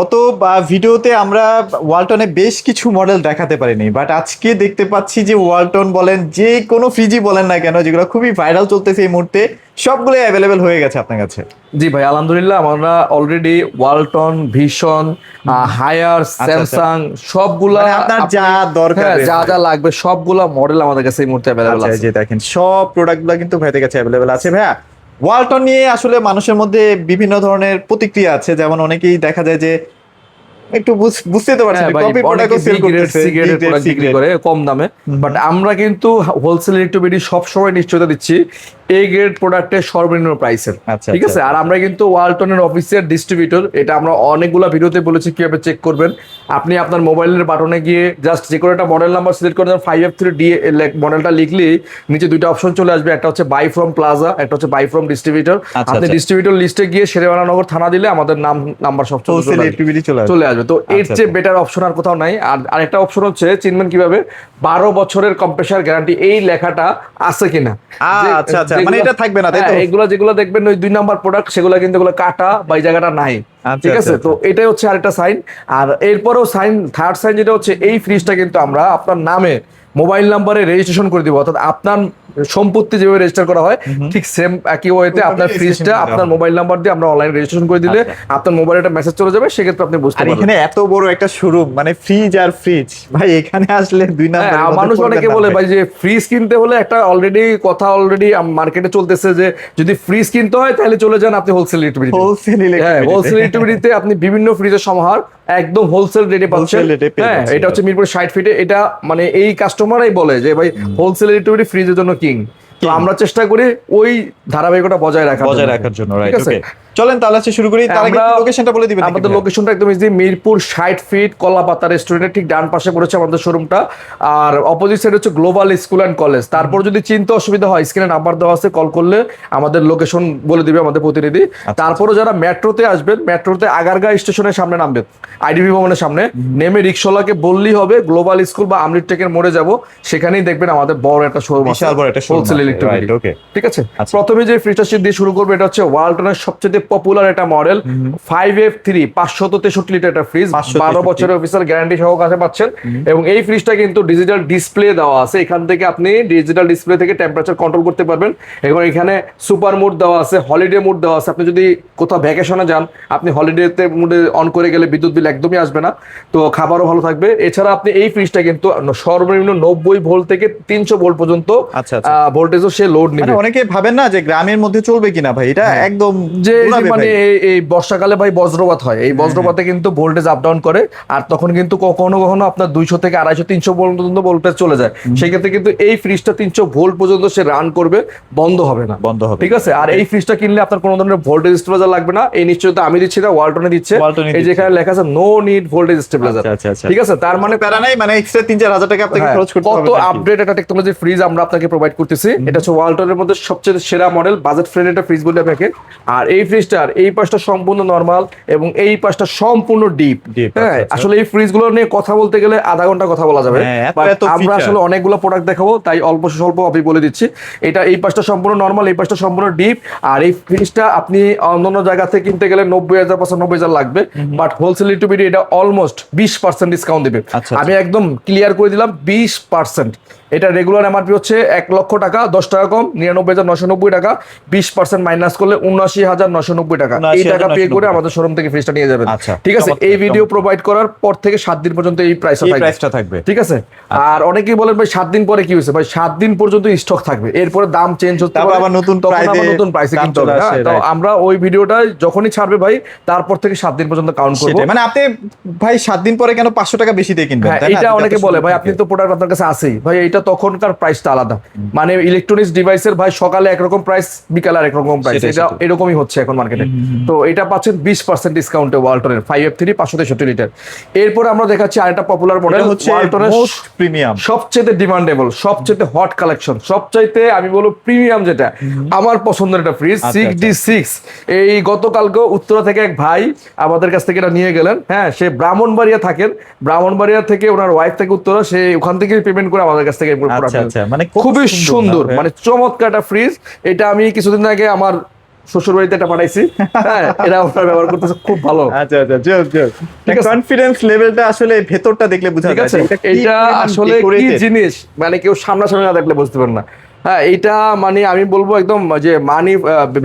গত ভিডিওতে আমরা ওয়ালটনে বেশ কিছু মডেল দেখাতে পারিনি, বাট আজকে দেখতে পাচ্ছি যে ওয়ালটন বলেন, যে কোনো ফ্রিজই বলেন না কেন, যেগুলো খুবই ভাইরাল চলতেছে এই মুহূর্তে, সবগুলো অ্যাভেলেবেল হয়ে গেছে আপনার কাছে। জি ভাই, আলহামদুলিল্লাহ আমরা already Walton, Vision, Haier, Samsung সবগুলা মানে আপনার যা দরকার, যা যা লাগবে সবগুলা মডেল আমাদের কাছে এই মুহূর্তে অ্যাভেলেবল আচ্ছা, আছে। যে দেখেন সব প্রোডাক্টগুলো কিন্তু ভাইদের কাছে অ্যাভেলেবল আছে। ভাইয়া, ওয়ালটন নিয়ে আসলে মানুষের মধ্যে বিভিন্ন ধরনের প্রতিক্রিয়া আছে, যেমন অনেকেই দেখা যায় যে একটু বুঝতে তো পারছেন, কপি প্রোডাক্টও সেল করতেছে, সিগারেট প্রোডাক্ট বিক্রি করে কম দামে, বাট আমরা কিন্তু হোলসেল ইলেকট্রিবিটি সব সময় নিশ্চয়তা দিচ্ছি এ গ্রেড প্রোডাক্টের সর্বনিম্ন প্রাইসের। ঠিক আছে, আর আমরা কিন্তু ওয়ালটনের অফিসিয়াল ডিস্ট্রিবিউটর, এটা আমরা অনেকগুলা ভিডিওতে বলেছি কিভাবে চেক করবেন। আপনি আপনার মোবাইলের বাটনে গিয়ে জাস্ট যে কোনো একটা মডেল নাম্বার সিলেক্ট করে 5F3D মডেলটা লিখলেই নিচে দুইটা অপশন চলে আসবে, একটা হচ্ছে বাই ফ্রম প্লাজা, একটা হচ্ছে বাই ফ্রম ডিস্ট্রিবিউটর। আপনি ডিস্ট্রিবিউটর লিস্টে গিয়ে শেরেবাংলা থানা দিলে আমাদের নাম নাম্বার সব চলে আসবে। তো এর চেয়ে বেটার অপশন আর কোথাও নাই। আর আরেকটা অপশন হচ্ছে, চিনবেন কিভাবে, 12 বছরের কম্প্রেসার গ্যারান্টি, এই লেখাটা আছে কিনা। আচ্ছা আচ্ছা, মানে এটা থাকবে না, তাই তো? এগুলো যেগুলো দেখবেন ওই 2 নাম্বার প্রোডাক্ট, সেগুলো কিন্তু এগুলো কাটা বা এই জায়গাটা নাই। ঠিক আছে, তো এটাই হচ্ছে আরেকটা সাইন। আর এরপরেও সাইন, থার্ড সাইন যেটা হচ্ছে, এই ফ্রিজটা কিন্তু আমরা আপনার নামে মোবাইল নাম্বারে রেজিস্ট্রেশন করে দিব, অর্থাৎ আপনার সম্পত্তি যেভাবে রেজিস্টার করা হয় ঠিক সেম একই ওয়েতে আপনার ফ্রিজটা আপনার মোবাইল নাম্বার দিয়ে আমরা অনলাইন রেজিস্ট্রেশন করে দিলে আপনার মোবাইলে একটা মেসেজ চলে যাবে, সেক্ষেত্রে আপনি বুঝতে পারবেন। এখানে এত বড় একটা শোরুম, মানে ফ্রিজ আর ফ্রিজ, ভাই এখানে আসলে দুই নাম্বার। মানুষ অনেকে বলে ভাই যে ফ্রিজ কিনতে হলে একটা অলরেডি মার্কেটে চলতেছে যে যদি ফ্রিজ কিনতে হয় তাহলে চলে যান আপনি হোলসেল ইলেকট্রিবিটিতে, আপনি বিভিন্ন ফ্রিজের সমাহার একদম হোলসেল রেটে পাচ্ছেন। হ্যাঁ, এটা হচ্ছে মিরপুর 60 ফিটে। এটা মানে এই কাস্টমারই বলে যে ভাই হোলসেল ইলেকট্রিবিটি ফ্রিজের জন্য কিং। তো আমরা চেষ্টা করি ওই ধারাবাহিকতা বজায় রাখার জন্য। ঠিক আছে, চলেন তাহলে শুরু করি। তার আগে লোকেশনটা বলে দিবেন। আমাদের লোকেশনটা একদম ইজি, মিরপুর 60 ফিট কলাপাতা রেস্টুরেন্টের ঠিক ডান পাশে পড়েছে আমাদের শোরুমটা। আর অপোজিট সাইড হচ্ছে গ্লোবাল স্কুল অ্যান্ড কলেজ। তারপর যদি চিনতে অসুবিধা হয়, স্ক্রিনে নাম্বার দেওয়া আছে, কল করলে আমাদের লোকেশন বলে দিবে আমাদের প্রতিনিধি। তারপরও যারা মেট্রোতে আসবেন, মেট্রোতে আগারগাঁ স্টেশনের সামনে নামবেন, আইডিবি ভবনের সামনে নেমে রিক্সাওয়ালাকে বললেই হবে গ্লোবাল স্কুল বা আমৃত টেকের মোড়ে যাব, সেখানেই দেখবেন আমাদের বড় একটা শোরুম আছে, হোলসেল ইলেকট্রিবিটি। ঠিক আছে, প্রথমে যে ফ্রিজটা দিয়ে শুরু করবে, এটা হচ্ছে ওয়ালটনের সবচেয়ে পপুলার একটা মডেল 5F3 563 লিটার একটা ফ্রিজ, 12 বছরের অফিসিয়াল গ্যারান্টি সহ কাছে পাচ্ছেন। এবং এই ফ্রিজটা কিন্তু ডিজিটাল ডিসপ্লে দেওয়া আছে, এখান থেকে আপনি ডিজিটাল ডিসপ্লে থেকে টেম্পারেচার কন্ট্রোল করতে পারবেন। এবং এখানে সুপার মুড দেওয়া আছে, হলিডে মুড দেওয়া আছে। আপনি যদি কোথাও ভ্যাকেশনে যান, আপনি হলিডেতে মুডে অন করে গেলে বিদ্যুৎ বিল একদমই আসবে না, তো খাবারও ভালো থাকবে। এছাড়া আপনি এই ফ্রিজটা কিন্তু সর্বনিম্ন 90 ভোল্ট থেকে 300 ভোল্ট পর্যন্ত ভোল্টেজও সে লোড নেবে। অনেকে ভাবেন না যে গ্রামের মধ্যে চলবে কিনা, ভাই এটা একদম যে মানে এই বর্ষাকালে ভাই বজ্রপাত হয়, এই বজ্রপাতে কিন্তু ভোল্টেজ আপ ডাউন করে, আর তখন কিন্তু কখনো কখনো আপনার 200 থেকে 250 300 পর্যন্ত ভোল্টেজ চলে যায়। সেই ক্ষেত্রে কিন্তু এই ফ্রিজটা 300 ভোল্ট পর্যন্ত সে রান করবে, বন্ধ হবে না। ঠিক আছে, আর এই ফ্রিজটা কিনলে আপনার কোনো ধরনের ভোল্টেজ স্টেবিলাইজার লাগবে না। এই নিশ্চয়তা আমি দিচ্ছি না, ওয়ালটনে দিচ্ছে। এই যেখানে লেখা আছে নো নিড ভোল্টেজ স্টেবিলাইজার। ঠিক আছে, তার মানে প্যারা নাই, মানে এক্সট্রা 3-4 হাজার টাকা আপনাকে খরচ করতে হবে। কত আপডেট একটা টেকনোলজি ফ্রিজ আমরা আপনাকে প্রোভাইড করতেছি। এটা হচ্ছে ওয়ালটনের মধ্যে সবচেয়ে সেরা মডেল, বাজেট ফ্রেন্ডলি একটা ফ্রিজ বলে আপনাকে। আর এই ফ্রিজটার এই পাশটা সম্পূর্ণ নরমাল এবং এই পাশটা সম্পূর্ণ ডিপ। হ্যাঁ, আসলে এই ফ্রিজগুলো নিয়ে কথা বলতে গেলে আধা ঘন্টা কথা বলা যাবে, আমরা আসলে অনেকগুলো প্রোডাক্ট দেখাবো, তাই অল্প স্বল্প আমি বলে দিচ্ছি। এটা এই পাশটা সম্পূর্ণ নরমাল, এই পাশটা সম্পূর্ণ ডিপ। আর এই ফ্রিজটা আপনি অন্যান্য জায়গা থেকে কিনতে গেলে 90,000 95,000 লাগবে, বাট হোলসেল ইলেকট্রিবিটি এটা অলমোস্ট 20% ডিসকাউন্ট দেবে। আমি একদম ক্লিয়ার করে দিলাম 20%। এটা রেগুলার এমআরপি হচ্ছে 1 লক্ষ টাকা, 10 টাকা কম, 99,990 টাকা। 20% মাইনাস করলে 79,990 টাকা। এই টাকা পে করে আমাদের শোরুম থেকে ফ্রিজটা নিয়ে যাবেন। ঠিক আছে, এই ভিডিও প্রোভাইড করার পর থেকে 7 দিন পর্যন্ত এই প্রাইসটা থাকবে। ঠিক আছে, আর অনেকেই বলেন ভাই 7 দিন পরে কি হয়েছে, ভাই 7 দিন পর্যন্ত স্টক থাকবে, এরপরে দাম চেঞ্জ হতে পারে, আবার নতুন প্রাইসে কিনতে হবে। তো আমরা ওই ভিডিওটা যখনই ছাড়বে ভাই, তারপর থেকে 7 দিন পর্যন্ত কাউন্ট করব। মানে আপনি ভাই 7 দিন পরে কেন 500 টাকা বেশি দিয়ে কিনবেন? এটা অনেকে বলে ভাই আপনি তো প্রোডাক্ট আপনার কাছে আছেই, ভাই এটা তখনকার প্রাইসটা আলাদা। মানে ইলেকট্রনিক্স ডিভাইসের ভাই সকালে একরকম প্রাইস, বিকালে আরেক রকম প্রাইস, এটা এরকমই হচ্ছে এখন মার্কেটে। তো এটা পাচ্ছেন 20% ডিসকাউন্টে ওয়ালটনের 5F3 563 লিটার। এরপর আমরা দেখাচ্ছি আরেকটা পপুলার মডেল হচ্ছে ওয়ালটনের মোস্ট প্রিমিয়াম, সবচেয়ে ডিমান্ডেবল, সবচেয়ে হট কালেকশন, সবচাইতে আমি বলবো প্রিমিয়াম, যেটা আমার পছন্দের একটা ফ্রিজ 6D6। এই গতকালকে উত্তরা থেকে এক ভাই আমাদের কাছ থেকে এটা নিয়ে গেলেন। হ্যাঁ, সে ব্রাহ্মণবাড়িয়া থাকেন, ব্রাহ্মণবাড়িয়া থেকে ওনার ওয়াইফ থেকে উত্তরা, সে ওখান থেকে পেমেন্ট করে আমাদের কাছ থেকে মানে খুবই সুন্দর, মানে চমৎকার একটা ফ্রিজ। এটা আমি কিছুদিন আগে আমার শ্বশুর বাড়িতে এটা পাঠাইছি, হ্যাঁ এটা আপনারা ব্যবহার করতেছে খুব ভালো। আচ্ছা আচ্ছা, জোক জোক। ঠিক আছে। কনফিডেন্স লেভেলটা আসলে ভেতরটা দেখলে বোঝা ঠিক যায় আছে, যে এটা কি এটা পরিমাণ আসলে কি decorated। জিনিস মানে কেউ সামনাসামনি না দেখলে বুঝতে পারেন না। হ্যাঁ এটা মানে আমি বলবো একদম যে মানি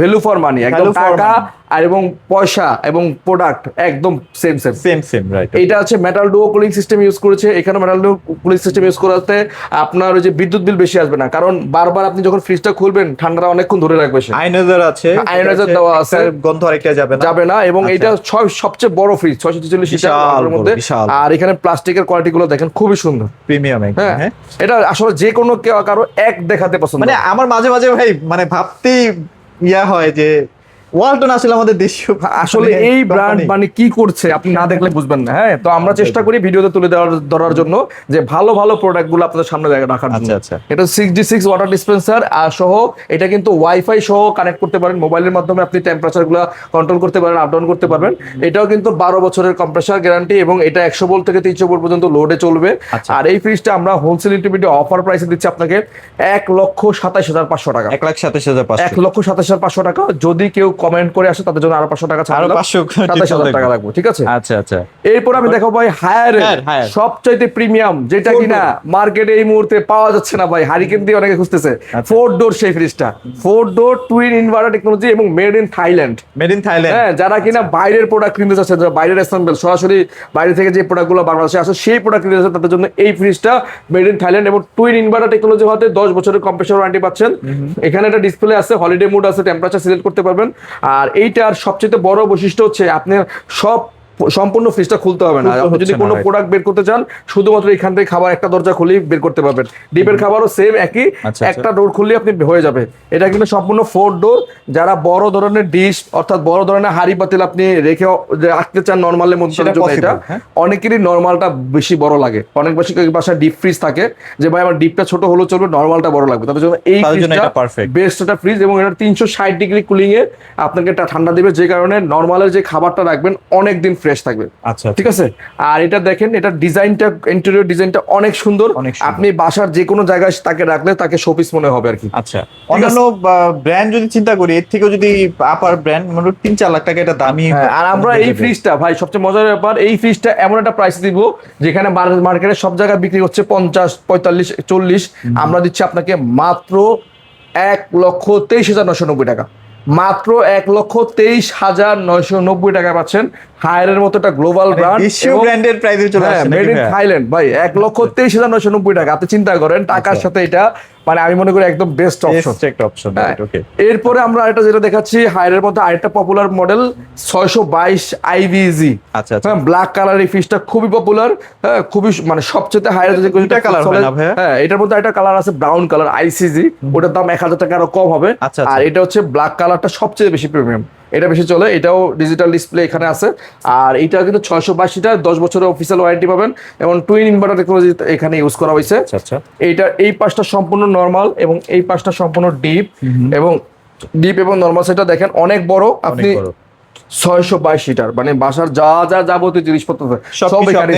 ভ্যালু ফর মানি, একদম Value for টাকা money। আর এবং পয়সা এবং প্রোডাক্ট একদম same same. Same same, right. এইটা হচ্ছে metal duo cooling system use করেছে, এখানে metal duo cooling system use করাতে আপনার ওই যে বিদ্যুৎ বিল বেশি আসবে না, কারণ বারবার আপনি যখন ফ্রিজটা খুলবেন ঠান্ডাটা অনেকক্ষণ ধরে রাখবে সে। আয়নাইজার আছে, আয়নাইজার দেওয়া আছে, গন্ধ আরেকটা যাবে না। যাবে না, এবং আচ্ছা। এটা সবচেয়ে বড় ফ্রিজ 643 বিশাল লিটারের বড়, মধ্যে। বিশাল। আর এখানে প্লাস্টিকের কোয়ালিটি গুলো দেখেন খুবই সুন্দর, প্রিমিয়াম একদম, হ্যাঁ হ্যাঁ। এটা আসলে যে কোনো কারো এক দেখাতে পছন্দ মানে হয়। আমার মাঝে মাঝে ভাই মানে ভাবতেই ইয়া হয় যে ওয়ালটন আসলে আমাদের দেশীয় আসলে মানে এই ব্র্যান্ড company। মানে কি করছে আপনি না দেখলে বুঝবেন না। হ্যাঁ তো আমরা চেষ্টা করি ভিডিওতে তুলে ধরার জন্য যে ভালো ভালো প্রোডাক্ট গুলো আপনাদের সামনে রাখার জন্য। আচ্ছা, আচ্ছা। এটা 6D6 ওয়াটার ডিসপেন্সার আর সহ, এটা কিন্তু ওয়াইফাই সহ কানেক্ট করতে পারেন, মোবাইলের মাধ্যমে আপনি টেম্পারেচার গুলো কন্ট্রোল করতে পারেন, আপ ডাউন করতে পারবেন। এটাও কিন্তু 12 বছরের কম্প্রেসার গ্যারান্টি এবং এটা 100 ভোল্ট থেকে 300 ভোল্ট পর্যন্ত লোডে চলবে। আচ্ছা। আর এই ফ্রিজটা আমরা হোলসেল ইন্টিমেটে অফার প্রাইসে দিচ্ছি আপনাকে 1,27,500 টাকা। 1,27,500। 1,27,500 টাকা। যদি কেউ কমেন্ট করে আসে তাদের জন্য আরো 500 টাকা ছাড় আরো দিলাম, 500 27,000 টাকা লাগবে, ঠিক আছে। আচ্ছা আচ্ছা। এরপর আমি দেখাবো ভাই হায়ার Higher। সবচাইতে প্রিমিয়াম, যেটা Four কিনা মার্কেটে এই মুহূর্তে পাওয়া যাচ্ছে না ভাই, হারিকেন দিয়ে অনেকে খুঁজতেছে। আচ্ছা। 4 ডোর সেই ফ্রিজটা, 4 ডোর টুইন ইনভার্টার টেকনোলজি এবং made in Thailand. Made in Thailand. হ্যাঁ যারা কিনা বাইরের প্রোডাক্ট কিনতে চাচ্ছেন, যারা বাইরের অ্যাসেম্বল সরাসরি বাইরে থেকে যে প্রোডাক্টগুলো বাংলাদেশে আসে সেই প্রোডাক্ট কিনতে চাচ্ছেন, তাদের জন্য এই ফ্রিজটা মেড ইন থাইল্যান্ড এবং টুইন ইনভার্টার টেকনোলজি হতে 10 বছরের কম্প্রেসর ওয়ারেন্টি পাচ্ছেন। এখানে একটা ডিসপ্লে আছে, হলিডে মোড আছে, টেম্পারেচার সিলেক্ট করতে পারবেন। আর এইটার সবচেয়ে বড় বৈশিষ্ট্য হচ্ছে আপনি সম্পূর্ণ ফ্রিজটা খুলতে হবে না। আপনি যদি কোনো প্রোডাক্ট বের করতে চান শুধুমাত্র এখান থেকে খাবার একটা দরজা খুলেই বের করতে পারবেন। ডিপের খাবারও সেম একই, আচ্ছা। একটা ডোর খুললে আপনি হয়ে যাবে। এটা কিন্তু সম্পূর্ণ 4 ডোর। যারা বড় ধরনের ডিশ অর্থাৎ বড় ধরনের হাঁড়ি পাতিল আপনি রেখে রাখতে চান নরমালের মধ্যে, সেটা জন্য possible, এটা হ্যাঁ। অনেকেরই নরমালটা বেশি বড় লাগে। অনেক বেশি বাসায় ডিপ ফ্রিজ থাকে যে ভাই আমার ডিপটা ছোট হলেও চলবে, নরমালটা বড় লাগবে, তাদের জন্য এই তাদের জন্য ফ্রিজটা এটা perfect। বেস্ট একটা ফ্রিজ। এবং এটা 360 ডিগ্রি কুলিং এ আপনাকে এটা ঠান্ডা দিবে, যে কারণে নরমালের যে খাবারটা রাখবেন অনেক দিন ফ্রেশ থাকবে। আচ্ছা ঠিক আছে। আর এটা দেখেন, এটা ডিজাইনটা, ইন্টেরিয়র ডিজাইনটা অনেক সুন্দর। অনেক সুন্দর। আপনি বাসার যে কোনো জায়গায় তাকে রাখলে তাকে শোপিস মনে হবে আর কি। আচ্ছা। অন্যান্য ব্র্যান্ড যদি চিন্তা করি, এর থেকেও যদি আপার ব্র্যান্ড মানে 3-4 লাখ টাকা এটা দামি। আর আমরা এই ফ্রিজটা ভাই সবচেয়ে মজার ব্যাপার, এই ফ্রিজটা এমন একটা প্রাইস দিব যেখানে মার্কেটে সব জায়গায় বিক্রি হচ্ছে 50, 45, 40, আমরা দিচ্ছি আপনাকে মাত্র 1,23,990 টাকা। মাত্র 1,23,990 টাকা পাচ্ছেন। হায়ারের মতো একটা গ্লোবাল ব্র্যান্ড, দেশীয় ব্র্যান্ডের প্রাইসে চলে আসছে মেড ইন থাইল্যান্ড ভাই। 1,23,990 টাকা। আপনি চিন্তা করেন টাকার সাথে এটা মানে আমি মনে করি একদম বেস্ট অপশন। একটা অপশন, রাইট, ওকে। এরপরে আমরা এটা যেটা দেখাচ্ছি হায়ারের মধ্যে আরেকটা পপুলার মডেল 622 আইভিজি। আচ্ছা আচ্ছা। হ্যাঁ ব্ল্যাক কালার এই ফিশটা খুবই পপুলার, হ্যাঁ খুবই মানে সবচেয়ে হায়ার যে দুইটা কালার হয় না ভাইয়া? হ্যাঁ এটার মধ্যে একটা কালার আছে ব্রাউন কালার আইসিজি, ওটার দাম 1,000 টাকা আরো কম হবে। আচ্ছা, আর এটা হচ্ছে ব্ল্যাক কালারটা সবচেয়ে বেশি প্রিমিয়াম, এটা বেশি চলে। এটাও ডিজিটাল ডিসপ্লে এখানে আছে। আর এটা কিন্তু 682টা 10 বছরের অফিসিয়াল ওয়ারেন্টি পাবেন এবং টুইন ইনভার্টার টেকনোলজি এখানে ইউজ করা হয়েছে। আচ্ছা। এইটা এই পাশটা সম্পূর্ণ নরমাল এবং এই পাশটা সম্পূর্ণ ডিপ এবং নরমাল। সেটা দেখেন অনেক বড়, আপনি 622 লিটার মানে বাসার যা যাবতীয় জিনিসপত্র সব এখানে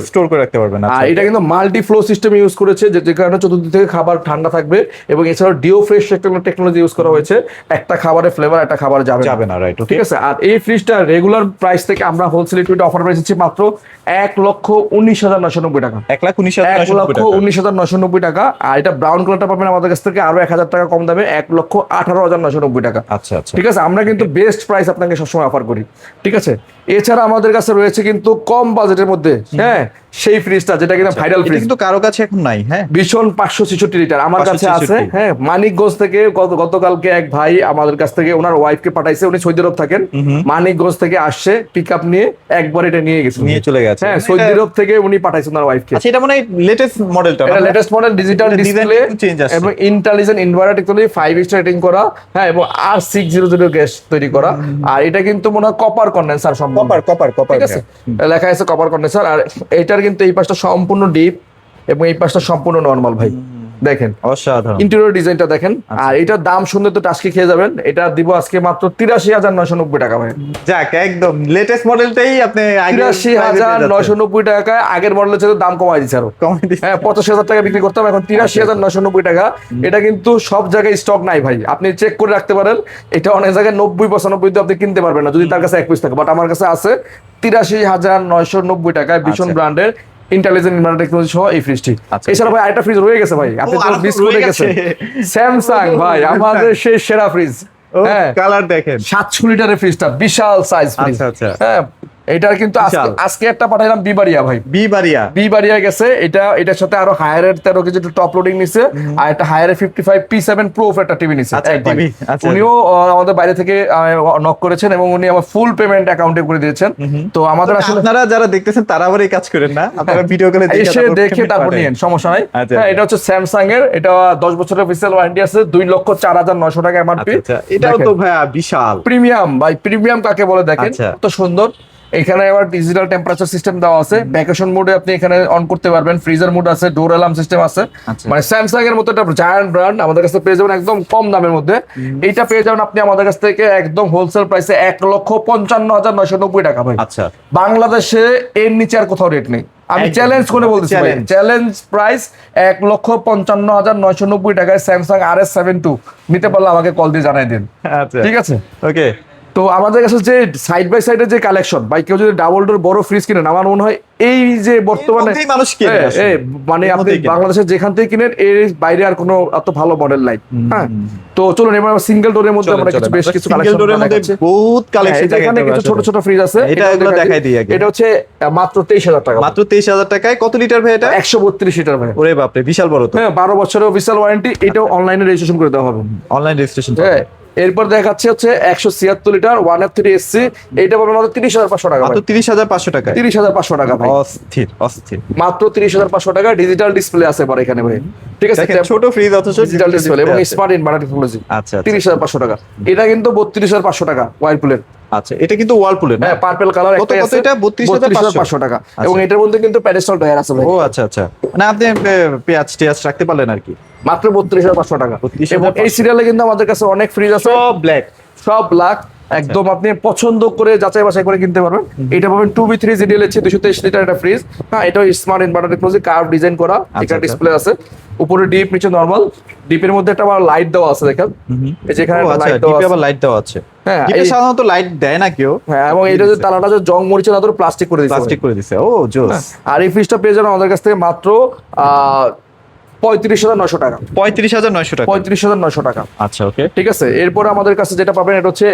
স্টোর করে রাখতে পারবেন। আর এটা কিন্তু মাল্টি ফ্লো সিস্টেম ইউজ করেছে, যে কারণে চতুর্দিক থেকে খাবার ঠান্ডা থাকবে। এবং এছাড়াও ডিও ফ্রেশ টেকনোলজি ইউজ করা হয়েছে, একটা খাবারের ফ্লেভার একটা খাবার যাবে না, রাইট, ঠিক আছে। আর এই ফ্রিজটা রেগুলার প্রাইস থেকে আমরা হোলসেল অফার প্রাইস দিচ্ছি মাত্র 1,19,990 টাকা। 1,19,990 টাকা। আর এটা ব্রাউন কালারটা পাবেন আমাদের কাছ থেকে আরো 1,000 টাকা কম দামে, 1,18,990 টাকা। আচ্ছা আচ্ছা। ঠিক আছে, আমরা কিন্তু বেস্ট প্রাইস আপনাকে সবসময় অফার করি, ঠিক আছে। এছাড়া আমাদের কাছে রয়েছে কিন্তু কম বাজেটের মধ্যে, হ্যাঁ সেই ফ্রিজটা যেটা কিনা ভাইরাল ফ্রিজ, কিন্তু কারো কাছে এখন নাই। হ্যাঁ ভীষণ 566 লিটার আমার কাছে আছে। হ্যাঁ মানিকগঞ্জ থেকে গতকালকে এক ভাই আমাদের কাছ থেকে ওনার ওয়াইফকে পাঠাইছে, উনি সৌদি আরব থাকেন, মানিকগঞ্জ থেকে আসছে পিক আপ নিয়ে, একবার এটা নিয়ে গেছে, নিয়ে চলে গেছে। হ্যাঁ সৌদি আরব থেকে উনি পাঠাইছে ওনার ওয়াইফকে। আচ্ছা, এটা মানে লেটেস্ট মডেলটা, এটা latest model, digital display change আছে এবং intelligent inverter technology 5 star rating করা, হ্যাঁ এবং R600 গ্যাস তৈরি করা। আর এটা কিন্তু মনে হয় কপার কন্ডেন্সার, সম্পূর্ণ কপার, ঠিক আছে, লেখা আছে কপার কন্ডেন্সার। আর এটার কিন্তু এই পাশটা সম্পূর্ণ ডিপ এবং এই পাশটা সম্পূর্ণ নরমাল ভাই। দেখেন অসাধারণ। ইন্টেরিয়র ডিজাইনটা দেখেন। আর এটার দাম শুনলে তো টাসকি খেয়ে যাবেন, এটা দিব আজকে মাত্র 83,990 টাকা ভাই। যাক, একদম লেটেস্ট মডেলটাই আপনি 83,990 টাকায় আগের মডেলের চেয়ে দাম কমাই দিচ্ছে আরো। কমে দিচ্ছেন। হ্যাঁ, 85,000 টাকা বিক্রি করতাম, এখন 83,990 টাকা। এটা কিন্তু সব জায়গায় স্টক নাই ভাই, আপনি চেক করে রাখতে পারেন। এটা অনেক জায়গায় 90-95 আপনি কিনতে পারবেন না যদি তার কাছে 1 পিস থাকে, বাট আমার কাছে আছে 83,990 টাকায় ভীষণ ব্র্যান্ডের ইন্টেলিজেন্ট ইনভার্টার টেকনোলজি সহ এই ফ্রিজটি। এছাড়া ভাই আরেকটা ফ্রিজ রয়ে গেছে ভাই, আপনি তো মিস করে গেছেন, স্যামসাং ভাই আমাদের সেই সেরা ফ্রিজ। হ্যাঁ, কালার দেখেন, 700 লিটারের ফ্রিজটা, বিশাল সাইজ ফ্রিজ। আচ্ছা। হ্যাঁ, এটার কিন্তু আজকে একটা পাঠাইলাম বিবাড়িয়া ভাই, বিবাড়িয়া গেছে। এটার সাথে আরো হায়ারের 13 কেজি টপ লোডিং নিছে, আর একটা হায়ারের 55 P7 Pro একটা টিভি নিছে। উনিও আমাদের বাইরে থেকে নক করেছেন এবং উনি আমার ফুল পেমেন্ট অ্যাকাউন্টে করে দিয়েছেন। তো আমাদের আসলে আপনারা যারা দেখতেছেন তারা আবার এই কাজ করেন না, আপনারা ভিডিও কলে এসে দেখে তারপর নিয়েন, সমস্যা নাই। হ্যাঁ, এটা হচ্ছে স্যামসাং এর, এটা 10 বছরের অফিসিয়াল ওয়ারেন্টি আছে, 2,04,900 টাকা এমআরপি। এটাও তো ভাই বিশাল প্রিমিয়াম ভাই, প্রিমিয়াম কাকে বলে দেখেন, কত সুন্দর। এখানে আবার ডিজিটাল টেম্পারেচার সিস্টেম দেওয়া আছে, ভ্যাকেশন মোডে আপনি এখানে অন করতে পারবেন, ফ্রিজার মোড আছে, ডোর অ্যালার্ম সিস্টেম আছে। মানে স্যামসাং এর মতো একটা জায়ান্ট ব্র্যান্ড আমাদের কাছে পেয়ে যাবেন একদম কম দামের মধ্যে। এইটা পেয়ে যাবেন আপনি আমাদের কাছ থেকে একদম হোলসেল প্রাইসে 1,55,990 টাকা ভাই। আচ্ছা, বাংলাদেশে এর নিচে আর কোথাও রেট নেই, আমি চ্যালেঞ্জ করে বলতেছি ভাই, চ্যালেঞ্জ প্রাইস 1,55,990 টাকায় স্যামসাং RS7 II নিতে পারলে আমাকে কল দিয়ে জানাই দিন। ঠিক আছে, ওকে। তো আমাদের কাছে যে সাইড বাই সাইডের যে কালেকশন ভাই, কেউ যদি ডাবল ডোর বড় ফ্রিজ কিনেন, আমার মনে হয় এই যে বর্তমানে মানুষ কিনে মানে আপনি বাংলাদেশের যেখান থেকে কিনেন এর বাইরে আর কোনো এত ভালো মডেল নাই। হ্যাঁ, তো চলুন এবার সিঙ্গেল ডোরের মধ্যে আমরা বেশ কিছু কালেকশন দেখাচ্ছি। বহুত কালেকশন, এখানে কিছু ছোট ছোট ফ্রিজ আছে, এগুলো দেখাই দিই আগে। এটা হচ্ছে মাত্র 23,000 টাকা, মাত্র 23,000 টাকায়। কত লিটার ভাই এটা? 132 লিটার ভাই। ওরে বাপ রে, বিশাল বড় তো। হ্যাঁ, 12 বছরের অফিসিয়াল ওয়ারেন্টি, এটাও অনলাইনে রেজিস্ট্রেশন করে দেওয়া হবে, অনলাইন রেজিস্ট্রেশন। হ্যাঁ, এরপর দেখাচ্ছে হচ্ছে 176 লিটার 1F3 SC, এইটা পাবেন মাত্র 30,500 টাকা, মাত্র 30,500 টাকা, 30,500 টাকা ভাই। অস্থির অস্থির, মাত্র 30,500 টাকা। ডিজিটাল ডিসপ্লে আছে পরে এখানে ভাই, ঠিক আছে, ছোট ফ্রিজ অথচ ডিজিটাল ডিসপ্লে এবং স্মার্ট ইনভার্টার টেকনোলজি। আচ্ছা, 30,500 টাকা। এটা কিন্তু 32,500 টাকা ওয়াইরপুলের। আচ্ছা, এটা কিন্তু ওয়ালপুলের, হ্যাঁ, পার্পল কালার একটা আছে, এটা 32,500 টাকা। এবং এটার মধ্যে কিন্তু প্যাডেস্টাল ডয়ার আছে ভাই। ও আচ্ছা, মানে আপনি পেঁয়াজ টিয়াজ রাখতে পারলেন আর কি, মাত্র 32,500 টাকা। এবং এই সিরিয়ালে কিন্তু আমাদের কাছে অনেক ফ্রিজ আছে, সব ব্ল্যাক, একদম আপনি পছন্দ করে যাচাই বাছাই করে কিনতে পারবেন। এটা পাবেন 2B3 ZLH 223 লিটার একটা ফ্রিজ। হ্যাঁ, এটাও smart inverter technology, curve design করা, এটা ডিসপ্লে আছে, উপরে ডিপ, নিচে নরমাল। ডিপের মধ্যে একটা আবার লাইট দেওয়া আছে, দেখেন এই যে এখানে লাইট দেওয়া আছে, আবার লাইট দেওয়া আছে। হ্যাঁ, ডিপে সাধারণত লাইট দেয় না কেউ। হ্যাঁ, এবং এটা যে তালাটা যে জং মরিচে না, ধরে প্লাস্টিক করে দিয়েছে। ও জোস। আর এই ফ্রিজটা পেয়ে যাবেন আমাদের কাছ থেকে মাত্র 35,900 টাকা, 35,900 টাকা, 35,900 টাকা। আচ্ছা, ওকে, ঠিক আছে। এরপরে আমাদের কাছে যেটা পাবেন এটা হচ্ছে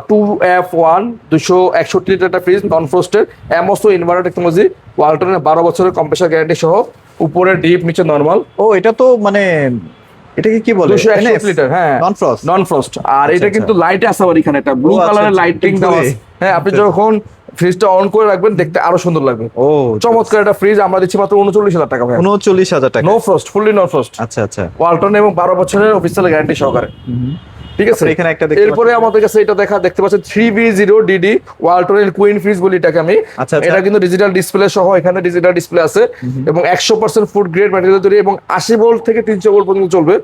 2F1 261 লিটার একটা ফ্রিজ, নন ফ্রস্টেড, এমওসো ইনভার্টার টেকনোলজি, ওয়ালটনের 12 বছরের কম্প্রেসার গ্যারান্টি সহ, উপরে ডিপ, নিচে নরমাল। ও, এটা তো মানে এটাকে কি বলে? 261 লিটার, হ্যাঁ, নন ফ্রস্ট। আর এটা কিন্তু লাইট আছে আবার এখানে, একটা ব্লু কালারের লাইটিং দেওয়া আছে। হ্যাঁ, আপনি যখন ফ্রিজটা অন করে রাখবেন দেখতে আরো সুন্দর লাগবে। ও, চমৎকার একটা ফ্রিজ আমরা দিচ্ছি মাত্র 39,000 টাকা ভাই। 39,000 টাকা, no frost, fully no frost. আচ্ছা, ওয়ালটন এবং 12 বছরের অফিসিয়াল গ্যারান্টি সহকারে। ঠিক আছে, এখানে একটা এরপরে আমাদের কাছে এটা দেখতে পাচ্ছেন 3B0DD ওয়ালটনের কুইন ফ্রিজ বলি এটাকে আমি। এটা কিন্তু ডিজিটাল ডিসপ্লে সহ, এখানে ডিজিটাল ডিসপ্লে আছে এবং 100% ফুড গ্রেড ম্যাটেরিয়াল তৈরি এবং 80 ভোল্ট থেকে 300 ভোল্ট পর্যন্ত চলবে।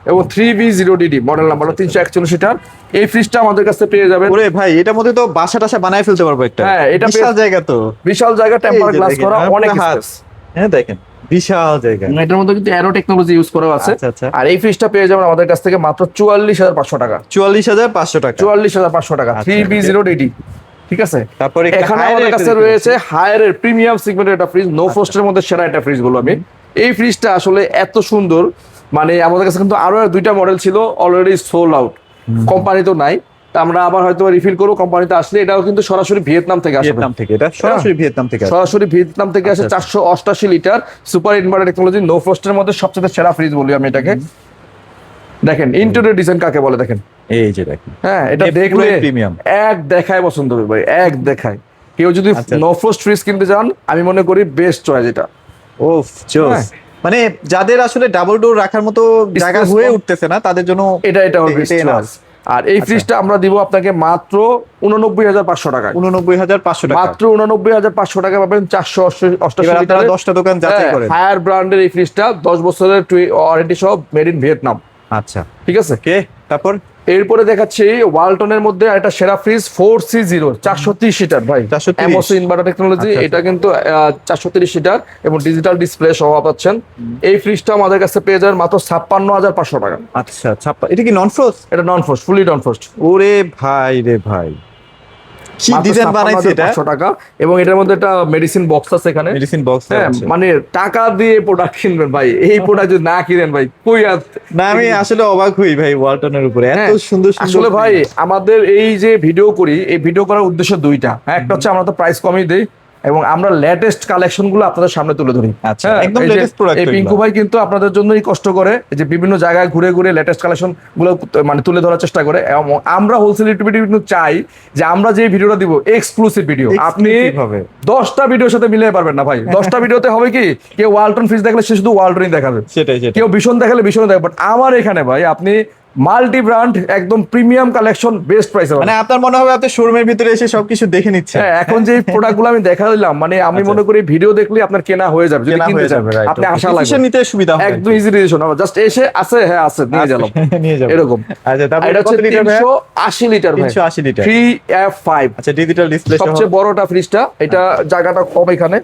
এবং 3B0DD মডেল নাম্বার 341 লিটার। এই ফ্রিজটা আমাদের কাছে পেয়ে যাবেন। ওরে ভাই, এটার মধ্যে তো বাসা টাসা বানায় ফেলতে পারবো একটা। হ্যাঁ, এটা বিশাল জায়গা তো, বিশাল জায়গা, টেম্পার গ্লাস করা, অনেক স্পেস। হ্যাঁ, দেখেন বিশাল জায়গা। এটার মধ্যে কিন্তু অ্যারো টেকনোলজি ইউজ করা আছে। আর এই ফ্রিজটা পেয়ে যাবেন আমাদের কাছ থেকে মাত্র 44,500 টাকা, 44,500 টাকা, 44,500 টাকা, 3B0DD। ঠিক আছে, তারপরে এখানে আমাদের কাছে রয়েছে হায়ারের প্রিমিয়াম সেগমেন্টের একটা ফ্রিজ, নো ফ্রস্টের মধ্যে সেরা একটা ফ্রিজ বলবো আমি। এই ফ্রিজটা আসলে এত সুন্দর, মানে আমাদের কাছে কিন্তু আরো 2টা মডেল ছিল, অলরেডি সোল্ড আউট, কোম্পানি তো নাই। আমরা আবার হয়তো রিফিল করবো কোম্পানিতে আসলে। এটাও কিন্তু সরাসরি ভিয়েতনাম থেকে আসে, সরাসরি ভিয়েতনাম থেকে আসে। 488 litre super inverter technology, no ফ্রস্টের মধ্যে সবচেয়ে সেরা ফ্রিজ বলি আমি এটাকে। দেখেন ইন্টেরিয়র ডিজাইন কাকে বলে, দেখেন এই যে দেখেন। হ্যাঁ, এটা দেখলে প্রিমিয়াম এক দেখায় পছন্দ হবে ভাই, এক দেখায়। কেউ যদি নো ফ্রস্ট ফ্রিজ কিনতে চান, আমি মনে করি বেস্ট চয়েস এটা। ওফ, জোস। মানে যাদের আসলে ডাবল ডোর রাখার মতো জায়গা হয়ে উঠতেছে না, তাদের জন্য এটা হবে বেস্ট চয়েস। আর এই ফ্রিজটা আমরা দিব আপনাকে মাত্র 89,500 টাকা। 89,500 টাকা মাত্র 89,500 টাকা পাবেন 488 এবার আপনারা লিটারের 10টা দোকান যাচাই করেন। হায়ার ব্র্যান্ডের এই ফ্রিজটা 10 বছরের ওয়ারেন্টি সহ মেড ইন ভিয়েতনাম। আচ্ছা ঠিক আছে, ওকে, তারপর এরপরে দেখাচ্ছি ওয়ালটনের মধ্যে একটা সেরা ফ্রিজ 4C0 430 সিটার ভাই, 430 এমওসি ইনভার্টার টেকনোলজি। আচ্ছা, এটা কিন্তু 430 সিটার এবং ডিজিটাল ডিসপ্লে সহ পাচ্ছেন। এই ফ্রিজটা আমাদের কাছে পেয়ে যাবেন মাত্র 56,500 টাকা। আচ্ছা ছাপ্পা, এটা কি নন ফ্রোস্ট? এটা নন ফ্রস্ট, ফুলি নন ফ্রস্ট। ওরে ভাই রে ভাই, কি ডিজাইন বানাইছে এটা! 500 টাকা এবং এটার মধ্যে একটা মেডিসিন বক্স আছে এখানে। মেডিসিন বক্স হ্যাঁ, মানে টাকা দিয়ে প্রোডাক্ট কিনবেন ভাই, এই প্রোডাক্ট যদি না কিনেন ভাই কই না, আমি আসলে অবাক হই ভাই ওয়ালটনের উপরে এত হ্যাঁ, সুন্দর সুন্দর। আসলে ভাই আমাদের এই যে ভিডিও করি, এই ভিডিও করার উদ্দেশ্য দুইটা। একটা হচ্ছে আমরা তো প্রাইস কমই দেই এবং আমরা লেটেস্ট কালেকশন গুলো আপনাদের সামনে তুলে ধরি। আচ্ছা, হ্যাঁ, একদম এই যে latest product এই পিঙ্কু এগুলো। ভাই কিন্তু আপনাদের জন্যই কষ্ট করে যে বিভিন্ন জায়গায় ঘুরে ঘুরে লেটেস্ট কালেকশন গুলো মানে তুলে ধরার চেষ্টা করে। এবং আমরা হোলসেল ডিস্ট্রিবিউটর কিন্তু চাই যে আমরা যে ভিডিওটা দিব এক্সক্লুসিভ ভিডিও। আপনি Exclusive হবে। 10টা ভিডিওর সাথে মিলিয়ে পারবেন না ভাই। 10টা ভিডিওতে হবে কি, কেউ ওয়ালটন ফ্রিজ দেখলে সে শুধু ওয়ালটনই দেখাবে, সেটাই সেটাই। কেউ ভীষণ দেখালে ভীষণ দেখাবে। বাট আমার এখানে ভাই আপনি মাল্টি ব্র্যান্ড একদম প্রিমিয়াম কালেকশন বেস্ট প্রাইসে মানে আপনার মনে হবে আপনি শোরুমের ভিতরে এসে সবকিছু দেখে নিচ্ছেন। হ্যাঁ, এখন যে প্রোডাক্টগুলো আমি দেখালাম মানে আমি মনে করি ভিডিও দেখলে আপনার কেনা হয়ে যাবে। যদি কেনা কিনতে হয়ে চান যাবে, right, আপনি okay. আশা Decision লাগবে, নিতে সুবিধা হবে একদম ইজি ডিসিশন। জাস্ট এসে আছে, হ্যাঁ আছে, নিয়ে গেলাম, নিয়ে যাবো এরকম। আচ্ছা, তারপর এটা কত হচ্ছে লিটার ভাই? 380 লিটার ভাই, 380 লিটার 3F5 আচ্ছা, ডিজিটাল ডিসপ্লে সহ সবচেয়ে বড়টা ফ্রিজটা। এটা জায়গাটা কম এখানে।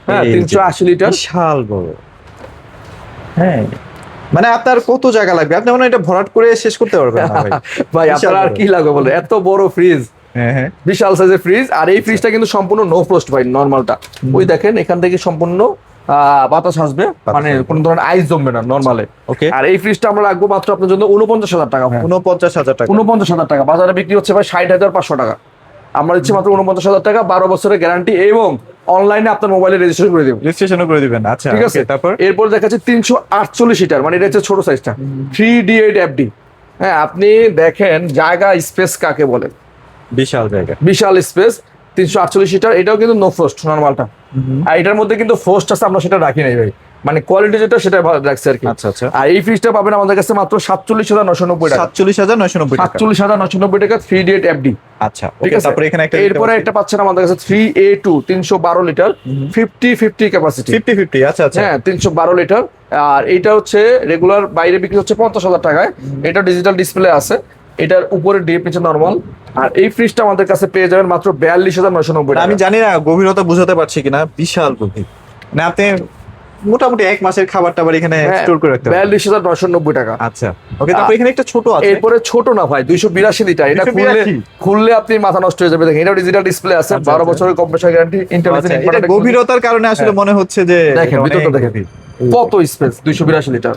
হ্যাঁ, এই যে, 380 লিটার বিশাল বড়। হ্যাঁ, মানে আপনার কত জায়গা লাগবে, আপনি মনে হয় এটা ভরাট করে শেষ করতে পারবেন না ভাই। ভাই বিশাল আপনার আর বড়। কি লাগবে বলে, এত বড় ফ্রিজ, হ্যাঁ হ্যাঁ, বিশাল সাইজের ফ্রিজ। আর এই ফ্রিজটা কিন্তু সম্পূর্ণ নো ফ্রস্ট ভাই, নরমালটা। ওই দেখেন এখান থেকে সম্পূর্ণ বাতাস আসবে, মানে আসবে। কোনো ধরনের আইস জমবে না নরমালে। ওকে। আর এই ফ্রিজটা আমরা রাখবো মাত্র আপনার জন্য 49,000 টাকা। 49,000 টাকা 49,000 টাকা, বাজারে বিক্রি হচ্ছে ভাই 60,500 টাকা। আমরা দিচ্ছি মাত্র 49,000 টাকা, 12 বছরের গ্যারান্টি এবং অনলাইনে আপনার মোবাইলে রেজিস্ট্রেশন করে দেবো। রেজিস্ট্রেশনও করে দিবেন। আচ্ছা ঠিক আছে, okay, তারপর এরপর দেখাচ্ছে 348 লিটার, মানে এটা হচ্ছে ছোট সাইজটা 3D8FD। হ্যাঁ, আপনি দেখেন জায়গা স্পেস কাকে বলে, বিশাল জায়গা। বিশাল স্পেস। 348 লিটার, এটাও কিন্তু নো ফ্রস্ট নরমালটা। আর এটার মধ্যে কিন্তু ফ্রস্ট আছে, আমরা সেটা রাখি নাই ভাই, মানে কোয়ালিটি যেটা সেটা ভালো রাখছে আর কি। আচ্ছা আচ্ছা, আর এই ফ্রিজটা পাবেন আমাদের কাছে মাত্র 47,990 টাকা। 47,990 টাকা। 47,990 টাকা 3D8FD। আচ্ছা ঠিক ওকে, আছে, তারপর এখানে একটা এরপরে একটা পাচ্ছেন আমাদের কাছে 3A2 312 লিটার 50-50 ক্যাপাসিটি। 50-50 আচ্ছা আচ্ছা। হ্যাঁ, 312 লিটার। আর এটা হচ্ছে রেগুলার বাইরে বিক্রি হচ্ছে 50,000 টাকায়। এটা ডিজিটাল ডিসপ্লে আছে, এটার উপরে ডিপ নিচে নরমাল। আর এই ফ্রিজটা আমাদের কাছে পেয়ে যাবেন মাত্র 42,990 টাকা। আমি জানি না গভীরতা বুঝাতে পারছি কিনা, বিশাল গভীর। মানে আপনি মোটামুটি এক মাসের খাবার টাবার এখানে স্টোর করে রাখতে পারবেন। 42,990 টাকা। আচ্ছা ওকে, তারপর এখানে একটা ছোট আছে। এরপরে ছোট না ভাই, 282 লিটার। এটা 282 খুললে আপনি মাথা নষ্ট হয়ে যাবে। দেখেন এটাও ডিজিটাল ডিসপ্লে আছে, আচ্ছা, 12 আচ্ছা। বছরের কম্প্রেসার গ্যারান্টি, আচ্ছা, ইন্টেলিজেন্ট এটা গভীরতার কারণে আসলে মনে হচ্ছে যে দেখেন এটা ভিতরটা অনেক দেখেন গভীর। কত স্পেস, 282 লিটার।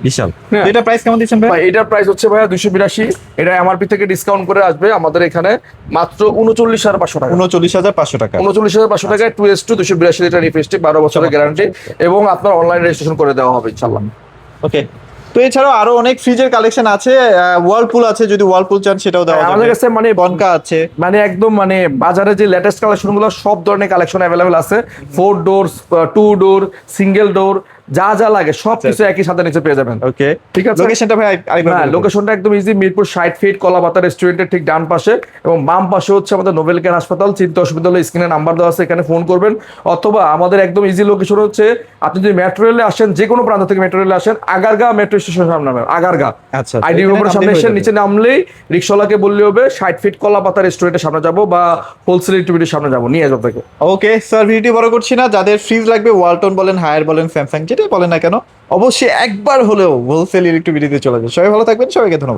বিশাল। হ্যাঁ। তো এটা প্রাইস কেমন দিচ্ছেন ভাই? ভাই এটার প্রাইস হচ্ছে ভাইয়া 282। এটা এমআরপি থেকে ডিসকাউন্ট করে আসবে আমাদের এখানে মাত্র 39,500 টাকা। 39,500 টাকা। 39,500 টাকায় 2S2 282 লিটার রিফ্রেশটি, 12 বছরের গ্যারান্টি এবং আপনার অনলাইন রেজিস্ট্রেশন করে দেওয়া হবে ইনশাআল্লাহ। ওকে, তো এছাড়াও আরো অনেক ফ্রিজের কালেকশন আছে। ওয়ার্লপুল আছে, যদি ওয়ার্লপুল চান সেটাও দেওয়া যাবে। আমাদের কাছে মানে বনকা আছে। মানে একদম মানে বাজারে যে লেটেস্ট কালেকশন গুলো সব ধরনের কালেকশন অ্যাভেলেবেল আছে। 4 ডোর, 2 ডোর, সিঙ্গেল ডোর, যা যা লাগে সবকিছু একই সাথে নিচে পেয়ে যাবেন। ওকে, ঠিক আছে। লোকেশনটা ভাই আরেকবার হ্যাঁ, বলে দিন। লোকেশনটা একদম ইজি, মিরপুর 60 ফিট কলাপাতা রেস্টুরেন্টের ঠিক ডান পাশে এবং বাম পাশে হচ্ছে আমাদের নোবেল কেয়ার হাসপাতাল। চিন্তা অসুবিধা হলে স্ক্রিনে নাম্বার দেওয়া আছে, এখানে ফোন করবেন। অথবা আমাদের একদম ইজি লোকেশন হচ্ছে আপনি যদি মেট্রো রেলে আসেন, যে কোনো প্রান্ত থেকে মেট্রো রেলে আসেন, আগারগা মেট্রো স্টেশন সামনে নামেন, আগারগা আচ্ছা, আইডি এখানে উপরে সামনে নামলেই এসে হয়ে নিচে নামলেই রিক্সাওয়ালাকে বললে হবে 60 ফিট কলাপাতা রেস্টুরেন্টের সামনে যাবো বা হোলসেল ডিস্ট্রিবিউটরের সামনে যাবো, নিয়ে যাবো তাকে। ওকে স্যার, ভিডিওটি বড় করছি না। যাদের ফ্রিজ লাগবে, ওয়ালটন বলেন, হায়ার বলেন, স্যামসাং যেটাই বলেন না কেন, অবশ্যই একবার হলেও হোলসেল ইলেকট্রিক ভিডিওতে চলে যাবে। সবাই ভালো থাকবেন, সবাইকে ধন্যবাদ।